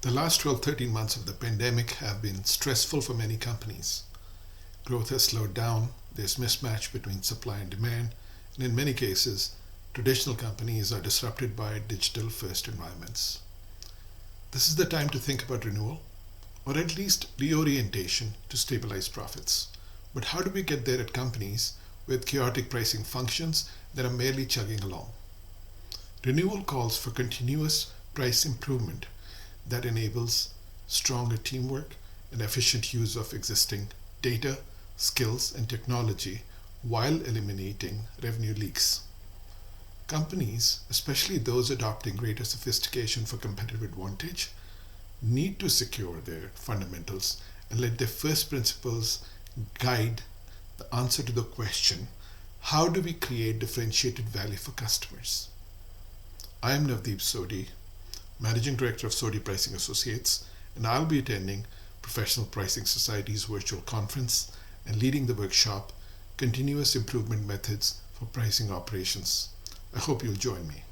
The last 12-13 months of the pandemic have been stressful for many companies. Growth has slowed down, there's mismatch between supply and demand, and in many cases, traditional companies are disrupted by digital first environments. This is the time to think about renewal, or at least reorientation to stabilize profits. But how do we get there at companies with chaotic pricing functions that are merely chugging along? Renewal calls for continuous price improvement that enables stronger teamwork and efficient use of existing data, skills, and technology while eliminating revenue leaks. Companies, especially those adopting greater sophistication for competitive advantage, need to secure their fundamentals and let their first principles guide the answer to the question, how do we create differentiated value for customers? I am Navdeep Sodhi, Managing Director of Sodhi Pricing Associates, and I'll be attending Professional Pricing Society's virtual conference and leading the workshop, Continuous Improvement Methods for Pricing Operations. I hope you'll join me.